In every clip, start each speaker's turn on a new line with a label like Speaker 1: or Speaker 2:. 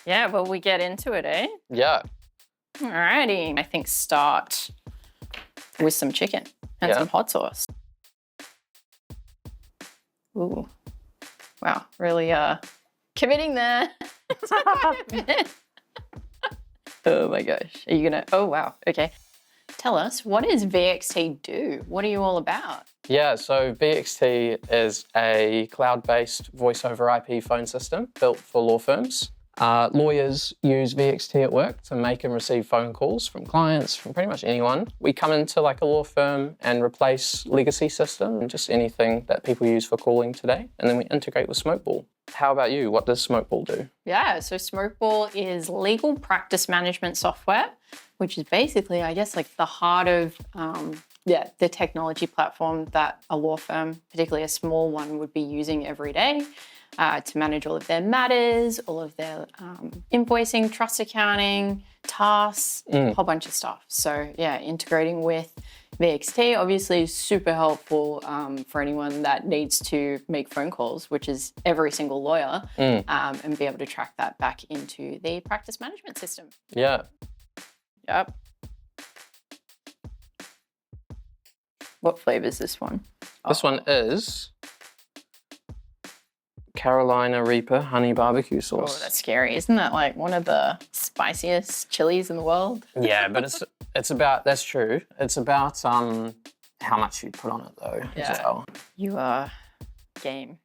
Speaker 1: Yeah, well, we get into it, eh?
Speaker 2: Yeah.
Speaker 1: Alrighty. I think start with some chicken and some hot sauce. Ooh. Wow, really committing there. Oh my gosh. Are you gonna, oh wow, okay. Tell us, what does VXT do? What are you all about?
Speaker 2: Yeah, so VXT is a cloud-based voice over IP phone system built for law firms. Lawyers use VXT at work to make and receive phone calls from clients, from pretty much anyone. We come into like a law firm and replace legacy system and just anything that people use for calling today. And then we integrate with Smokeball. How about you? What does Smokeball do?
Speaker 1: Yeah, so Smokeball is legal practice management software, which is basically, I guess, like the heart of the technology platform that a law firm, particularly a small one, would be using every day to manage all of their matters, all of their invoicing, trust accounting, tasks, a whole bunch of stuff. So yeah, integrating with VXT obviously is super helpful for anyone that needs to make phone calls, which is every single lawyer, and be able to track that back into the practice management system.
Speaker 2: Yeah.
Speaker 1: Yep. What flavor is this one?
Speaker 2: This one is Carolina Reaper honey barbecue sauce.
Speaker 1: Oh, that's scary. Isn't that like one of the spiciest chilies in the world?
Speaker 2: Yeah, but it's about, that's true. It's about how much you put on it though as well.
Speaker 1: You are game.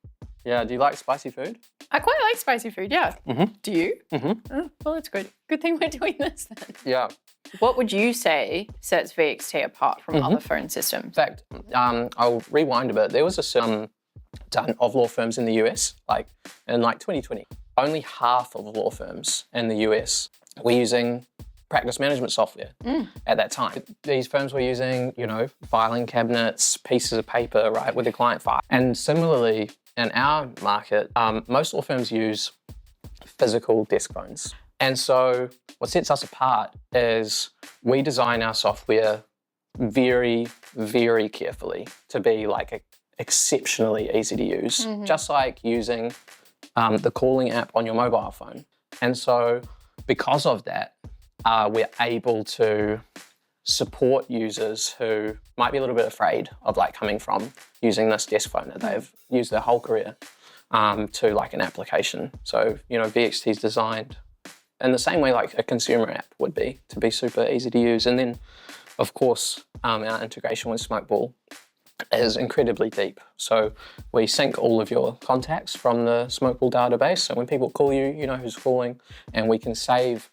Speaker 2: Yeah, do you like spicy food?
Speaker 1: I quite like spicy food, yeah. Do you?
Speaker 2: Mm-hmm.
Speaker 1: Oh, well, that's good. Good thing we're doing this then.
Speaker 2: Yeah.
Speaker 1: What would you say sets VXT apart from other phone systems?
Speaker 2: In fact, I'll rewind a bit. There was a done of law firms in the US, like in 2020. Only half of law firms in the US were using practice management software at that time. These firms were using, filing cabinets, pieces of paper, right, with a client file. And similarly, in our market, most law firms use physical desk phones. And so what sets us apart is we design our software very, very carefully to be like exceptionally easy to use, just like using the calling app on your mobile phone. And so because of that, we're able to support users who might be a little bit afraid of like coming from using this desk phone that they've used their whole career to like an application. So, VXT is designed in the same way like a consumer app would be, to be super easy to use. And then, of course, our integration with Smokeball is incredibly deep. So we sync all of your contacts from the Smokeball database. So when people call you, you know who's calling, and we can save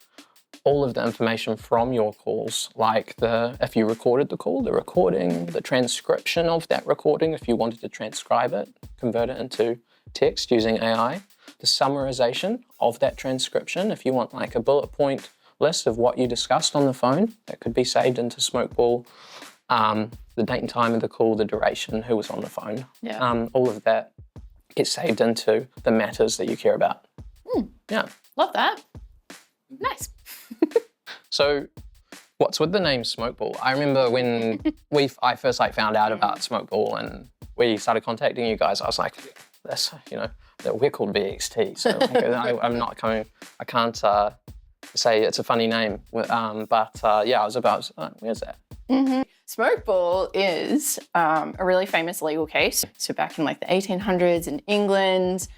Speaker 2: all of the information from your calls, like if you recorded the call, the recording, the transcription of that recording, if you wanted to transcribe it, convert it into text using AI, the summarization of that transcription, if you want like a bullet point list of what you discussed on the phone, that could be saved into Smokeball, the date and time of the call, the duration, who was on the phone, all of that gets saved into the matters that you care about. Yeah.
Speaker 1: Love that. Nice.
Speaker 2: So what's with the name Smokeball? I remember when I first found out about Smokeball and we started contacting you guys, I was like, that's, we're called VXT. So I'm not coming, I can't say it's a funny name. I was about, where's that?
Speaker 1: Smokeball is a really famous legal case. So back in the 1800s in England,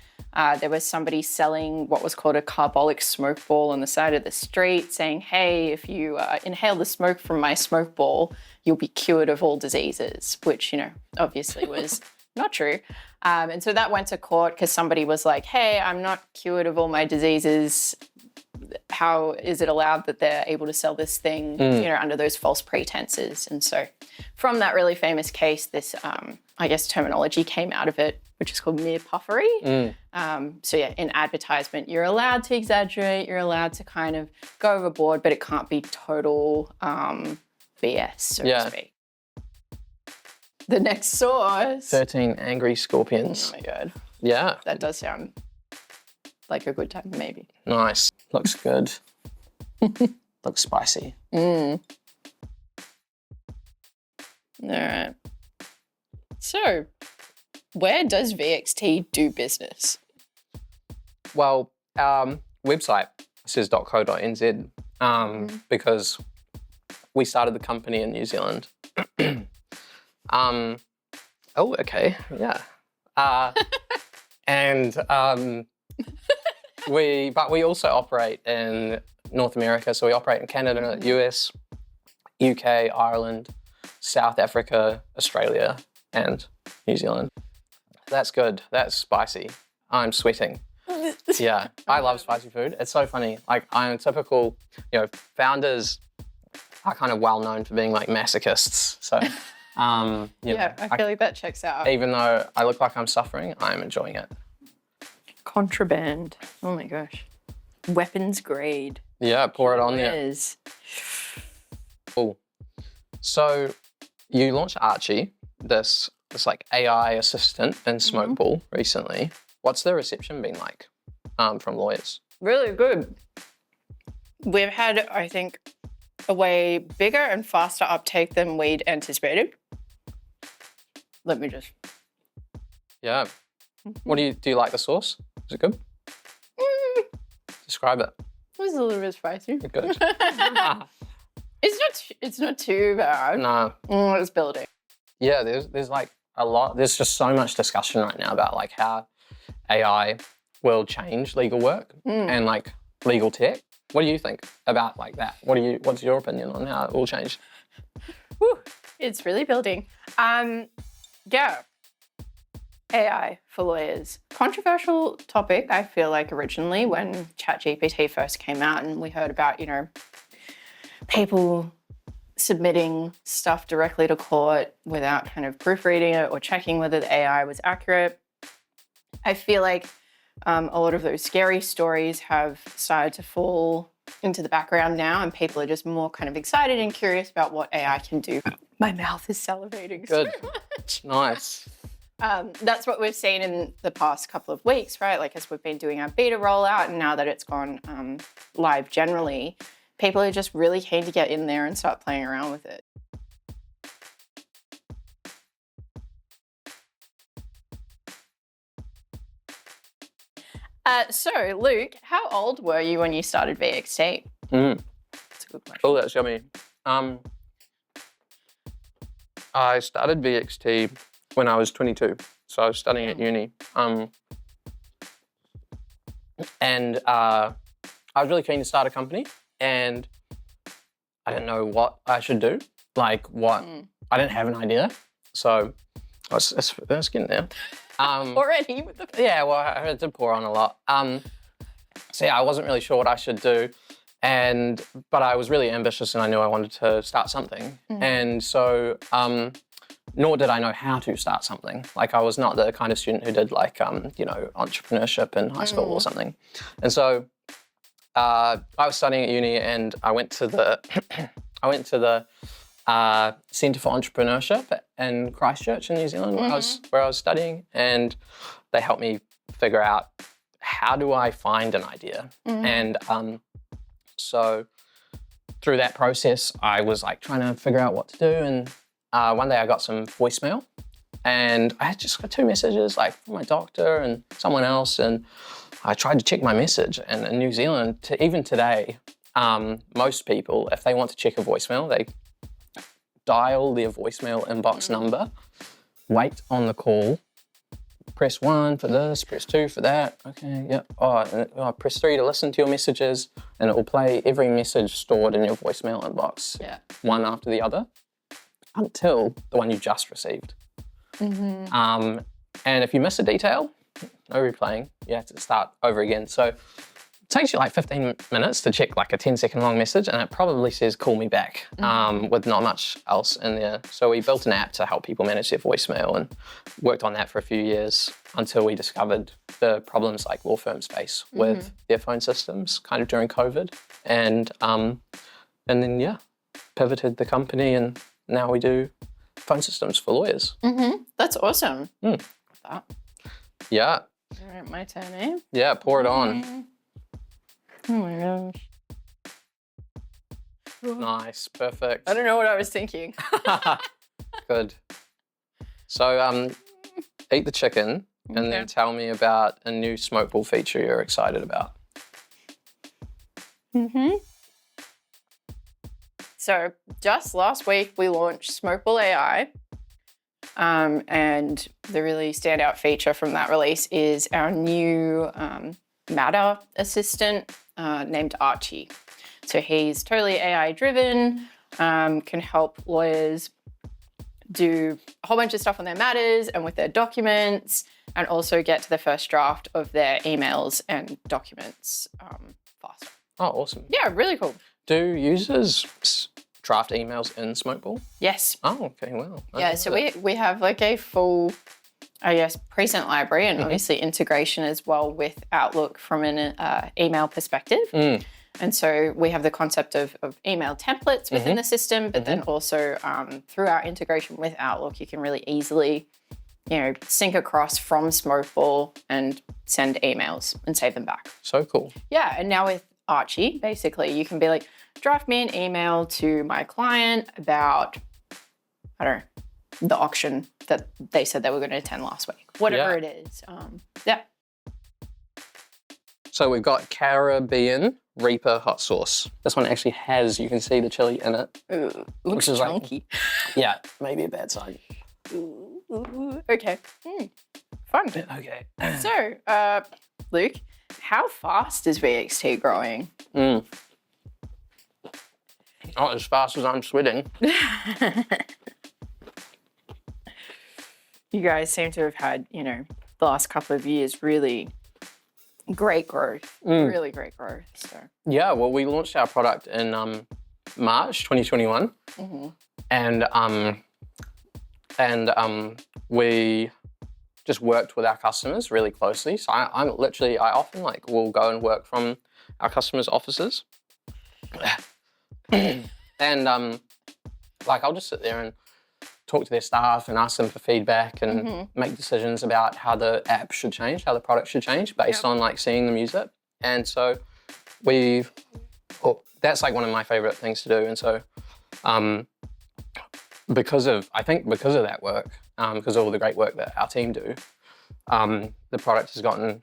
Speaker 1: there was somebody selling what was called a carbolic smoke ball on the side of the street, saying, hey, if you inhale the smoke from my smoke ball, you'll be cured of all diseases, which, obviously was not true. And so that went to court because somebody was like, hey, I'm not cured of all my diseases. How is it allowed that they're able to sell this thing, under those false pretenses? And so from that really famous case, this, terminology came out of it, which is called mere puffery. In advertisement, you're allowed to exaggerate, you're allowed to kind of go overboard, but it can't be total BS, so to speak. The next sauce.
Speaker 2: 13 Angry Scorpions.
Speaker 1: Oh my God.
Speaker 2: Yeah.
Speaker 1: That does sound like a good time, maybe.
Speaker 2: Nice. Looks good. Looks spicy.
Speaker 1: All right. So, where does VXT do business?
Speaker 2: Well, our website says .co.nz because we started the company in New Zealand. Oh, okay, yeah. We also operate in North America. So we operate in Canada, US, UK, Ireland, South Africa, Australia, and New Zealand. That's good. That's spicy. I'm sweating. Yeah, I love spicy food. It's so funny. Like, I'm typical, founders are kind of well known for being like masochists. So,
Speaker 1: I feel like that checks out.
Speaker 2: even though I look like I'm suffering, I'm enjoying it.
Speaker 1: Contraband. Oh my gosh. Weapons grade.
Speaker 2: Yeah, pour it on there.
Speaker 1: Is.
Speaker 2: Cool. So you launched Archie, this like AI assistant in Smokeball recently. What's the reception been like from lawyers?
Speaker 1: Really good. We've had, I think, a way bigger and faster uptake than we'd anticipated. Let me just.
Speaker 2: Yeah. What do you like the sauce? Is it good? Describe it.
Speaker 1: It was a little bit spicy.
Speaker 2: Good.
Speaker 1: It's not too bad.
Speaker 2: No.
Speaker 1: It's building.
Speaker 2: Yeah, there's like a lot. There's just so much discussion right now about like how AI will change legal work and like legal tech. What do you think about like that? What's your opinion on how it will change?
Speaker 1: Whew, it's really building. Yeah. AI for lawyers. Controversial topic, I feel like, originally when ChatGPT first came out and we heard about, people submitting stuff directly to court without kind of proofreading it or checking whether the AI was accurate. I feel like a lot of those scary stories have started to fall into the background now and people are just more kind of excited and curious about what AI can do. My mouth is salivating
Speaker 2: Good.
Speaker 1: so much.
Speaker 2: Nice.
Speaker 1: That's what we've seen in the past couple of weeks, right? Like as we've been doing our beta rollout and now that it's gone live generally, people are just really keen to get in there and start playing around with it. So, Luke, how old were you when you started VXT? That's a good question.
Speaker 2: Oh, that's yummy. I started VXT when I was 22, so I was studying at uni. And I was really keen to start a company, and I didn't know what I should do. I didn't have an idea, so it's getting there.
Speaker 1: Already with the
Speaker 2: Yeah, well, I had to pour on a lot. So yeah, I wasn't really sure what I should do, but I was really ambitious and I knew I wanted to start something. And so, nor did I know how to start something. Like I was not the kind of student who did entrepreneurship in high school or something. And so, I was studying at uni and I went to the Centre for Entrepreneurship in Christchurch in New Zealand where I was studying, and they helped me figure out how do I find an idea. And so through that process, I was like trying to figure out what to do. And one day I got some voicemail, and I had just got 2 messages, like from my doctor and someone else. And I tried to check my message, and in New Zealand, even today, most people, if they want to check a voicemail, they dial their voicemail inbox number, wait on the call, press 1 for this, press 2 for that. Okay, yep. Press 3 to listen to your messages, and it will play every message stored in your voicemail inbox, one after the other, until the one you just received. And if you miss a detail, no replaying. You have to start over again. So it takes you like 15 minutes to check like a 10-second long message, and it probably says call me back with not much else in there. So we built an app to help people manage their voicemail and worked on that for a few years until we discovered the problems like law firms face with their phone systems kind of during COVID. And then pivoted the company, and now we do phone systems for lawyers.
Speaker 1: That's awesome. That.
Speaker 2: Yeah.
Speaker 1: All right, my turn, eh?
Speaker 2: Yeah, pour it on.
Speaker 1: Oh my gosh.
Speaker 2: Nice, perfect.
Speaker 1: I don't know what I was thinking.
Speaker 2: Good. So, eat the chicken and then tell me about a new Smokeball feature you're excited about.
Speaker 1: So just last week, we launched Smokeball AI. And the really standout feature from that release is our new Matter assistant named Archie. So he's totally AI driven, can help lawyers do a whole bunch of stuff on their matters and with their documents, and also get to the first draft of their emails and documents faster.
Speaker 2: Oh, awesome.
Speaker 1: Yeah, really cool.
Speaker 2: Do users draft emails in Smokeball?
Speaker 1: Yes.
Speaker 2: Oh, okay, well.
Speaker 1: Yeah, so we have like a full, I guess, present library and obviously integration as well with Outlook from an email perspective. And so we have the concept of email templates within the system, but then also through our integration with Outlook, you can really easily, sync across from Smokeball and send emails and save them back.
Speaker 2: So cool.
Speaker 1: Yeah, and now with Archie, basically, you can be like, draft me an email to my client about, I don't know, the auction that they said they were going to attend last week. Whatever it is. Yeah.
Speaker 2: So we've got Caribbean Reaper hot sauce. This one actually has, you can see the chili in it.
Speaker 1: Ooh, looks chunky.
Speaker 2: Yeah, maybe a bad sign.
Speaker 1: Ooh, okay. Fun.
Speaker 2: Okay.
Speaker 1: So, Luke, how fast is VXT growing?
Speaker 2: Not as fast as I'm sweating.
Speaker 1: You guys seem to have had, the last couple of years really great growth. Really great growth. So.
Speaker 2: Yeah, well, we launched our product in March 2021. And we just worked with our customers really closely. So I often will go and work from our customers' offices. And I'll just sit there and talk to their staff and ask them for feedback and make decisions about how the app should change, how the product should change based on seeing them use it. And so that's one of my favorite things to do. And so because of that work, because of all the great work that our team do, the product has gotten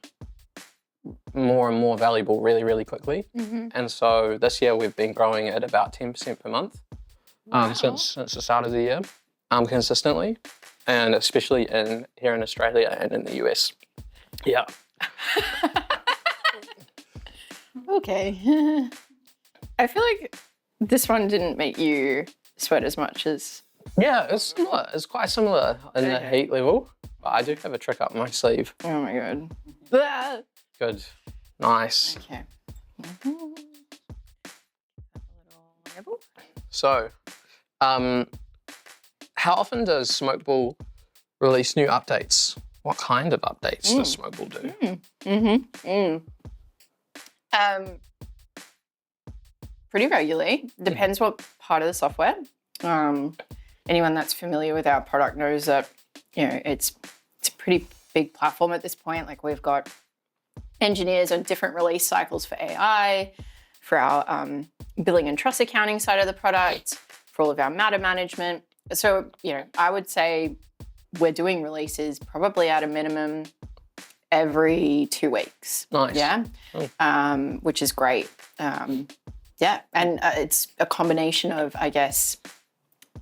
Speaker 2: more and more valuable really, really quickly. And so this year we've been growing at about 10% per month since the start of the year, consistently, and especially here in Australia and in the US. Yeah.
Speaker 1: Okay. I feel like this one didn't make you sweat as much as...
Speaker 2: Yeah, it's quite similar in the heat level, but I do have a trick up my sleeve.
Speaker 1: Oh my god.
Speaker 2: Good. Nice.
Speaker 1: Okay.
Speaker 2: So, how often does Smokeball release new updates? What kind of updates does Smokeball do?
Speaker 1: Pretty regularly. Depends what part of the software. Anyone that's familiar with our product knows that, it's a pretty big platform at this point. We've got engineers on different release cycles for AI, for our billing and trust accounting side of the product, for all of our matter management. So, I would say we're doing releases probably at a minimum every 2 weeks.
Speaker 2: Nice.
Speaker 1: Yeah. Which is great. Yeah. And it's a combination of, I guess,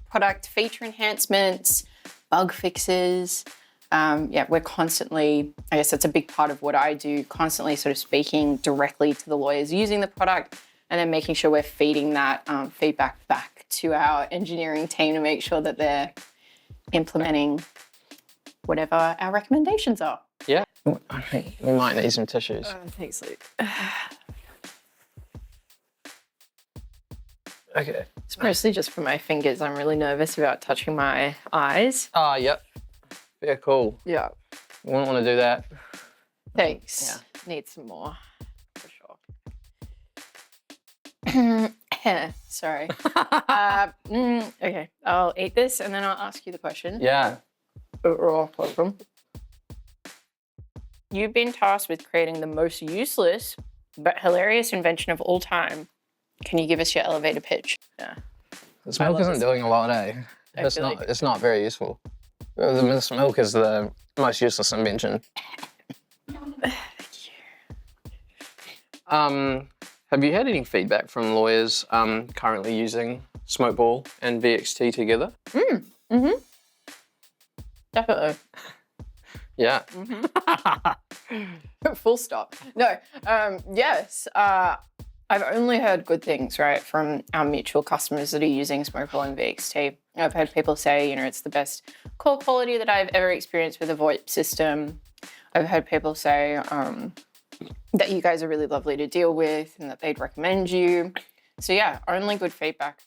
Speaker 1: product feature enhancements, bug fixes. We're constantly, I guess that's a big part of what I do, constantly sort of speaking directly to the lawyers using the product and then making sure we're feeding that feedback back to our engineering team to make sure that they're implementing whatever our recommendations are.
Speaker 2: Yeah. I think we might need some tissues.
Speaker 1: Thanks, Luke.
Speaker 2: Okay.
Speaker 1: It's mostly just for my fingers. I'm really nervous about touching my eyes.
Speaker 2: Yep. Yeah, cool.
Speaker 1: Yeah.
Speaker 2: You wouldn't want to do that.
Speaker 1: Thanks.
Speaker 2: Yeah.
Speaker 1: Need some more, for sure. Sorry. Okay, I'll eat this and then I'll ask you the question.
Speaker 2: Yeah.
Speaker 1: Welcome. You've been tasked with creating the most useless but hilarious invention of all time. Can you give us your elevator pitch? Yeah.
Speaker 2: This milk isn't doing a lot, eh? It's not very useful. This milk is the most useless invention. Have you had any feedback from lawyers currently using Smokeball and VXT together?
Speaker 1: Definitely.
Speaker 2: Yeah.
Speaker 1: Full stop. No. Yes. I've only heard good things, right, from our mutual customers that are using Smokeball and VXT. I've heard people say, you know, it's the best call quality that I've ever experienced with a VoIP system. I've heard people say that you guys are really lovely to deal with and that they'd recommend you. So yeah, only good feedback.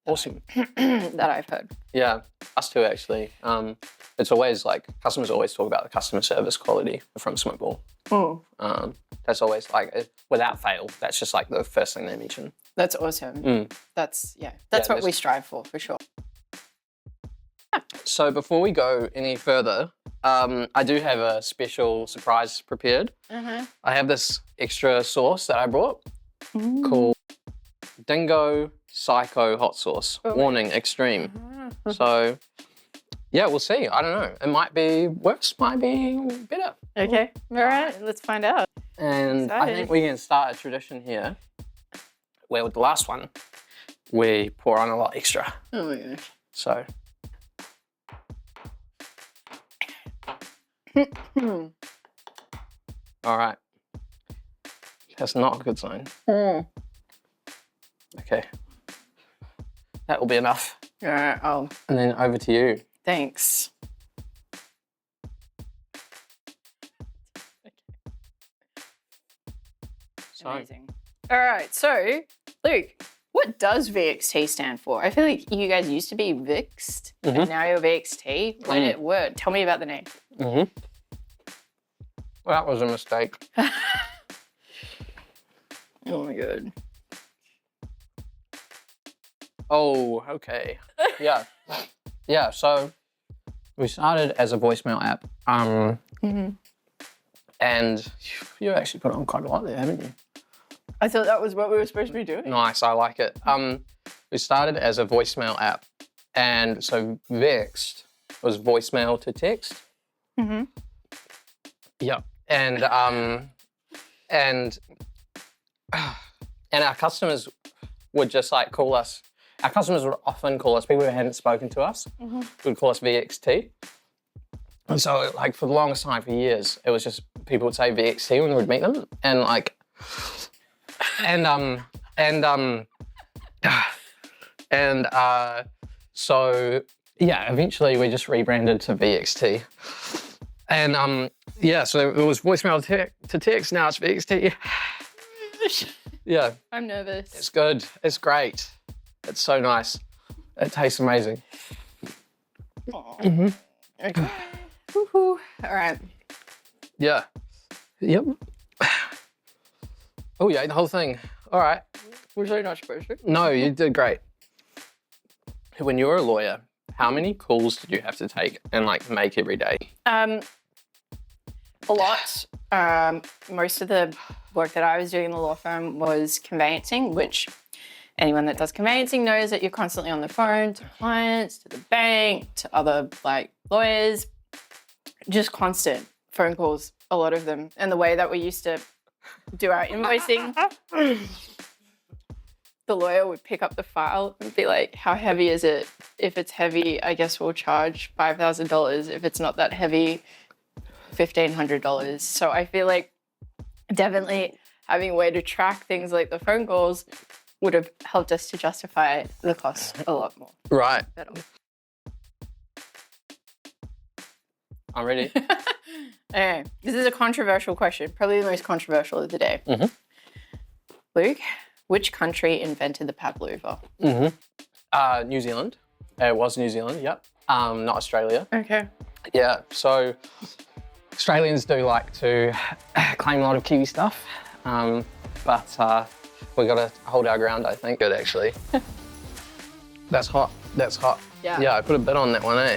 Speaker 2: Awesome.
Speaker 1: That I've heard.
Speaker 2: Yeah, us too, actually. It's always like, customers always talk about the customer service quality from Smokeball. That's always like, without fail, that's just like the first thing they mention.
Speaker 1: That's awesome. That's what we strive for sure.
Speaker 2: So before we go any further, I do have a special surprise prepared. I have this extra sauce that I brought called Dingo Psycho Hot Sauce. Warning, extreme. So, yeah, we'll see. I don't know. It might be worse, might be better.
Speaker 1: Okay, all right, let's find out.
Speaker 2: And I think we can start a tradition here where with the last one, we pour on a lot extra.
Speaker 1: Oh my gosh.
Speaker 2: So. All right. That's not a good sign. Okay. That will be enough.
Speaker 1: All right,
Speaker 2: And then over to you.
Speaker 1: thanks. Amazing. All right, so Luke, what does VXT stand for? I feel like you guys used to be VXT, and now you're VXT. Tell me about the name.
Speaker 2: Well, that was a mistake.
Speaker 1: Oh my god.
Speaker 2: Oh, okay. Yeah. Yeah, so we started as a voicemail app. And you actually put on quite a lot there, haven't you?
Speaker 1: I thought that was what we were supposed to be doing.
Speaker 2: Nice, I like it. We started as a voicemail app. And so VXT was voicemail to text. Yeah. And our customers would just like call us. Our customers would often call us, people who hadn't spoken to us, would call us VXT. And so like for the longest time, for years, it was just people would say VXT when we would meet them. And like, so yeah, eventually we just rebranded to VXT. And yeah, so it was voicemail to text, now it's VXT. Yeah.
Speaker 1: I'm nervous.
Speaker 2: It's good, it's great. It's so nice. It tastes amazing.
Speaker 1: Okay. Woohoo. All right.
Speaker 2: Yeah. Yep. Oh yeah, the whole thing. All right.
Speaker 1: Was I not supposed to?
Speaker 2: No, you did great. When you were a lawyer, how many calls did you have to take and like make every day?
Speaker 1: A lot. Most of the work that I was doing in the law firm was conveyancing, which anyone that does conveyancing knows that you're constantly on the phone to clients, to the bank, to other like lawyers, just constant phone calls, a lot of them. And the way that we used to do our invoicing, the lawyer would pick up the file and be like, how heavy is it? If it's heavy, I guess we'll charge $5,000. If it's not that heavy, $1,500. So I feel like definitely having a way to track things like the phone calls would have helped us to justify the cost a lot more.
Speaker 2: Right.
Speaker 1: Better.
Speaker 2: I'm ready.
Speaker 1: Okay, this is a controversial question, probably the most controversial of the day. Luke, which country invented the pavlova?
Speaker 2: New Zealand. It was New Zealand, yep. Not Australia.
Speaker 1: Okay.
Speaker 2: Yeah, so Australians do like to claim a lot of Kiwi stuff, but we got to hold our ground, I think. Good, actually. That's hot. That's hot.
Speaker 1: Yeah.
Speaker 2: Yeah, I put a bit on that one, eh?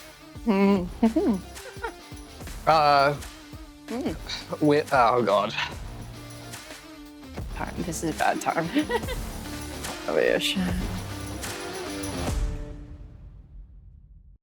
Speaker 2: Oh, God.
Speaker 1: This is a bad time. Oh, gosh.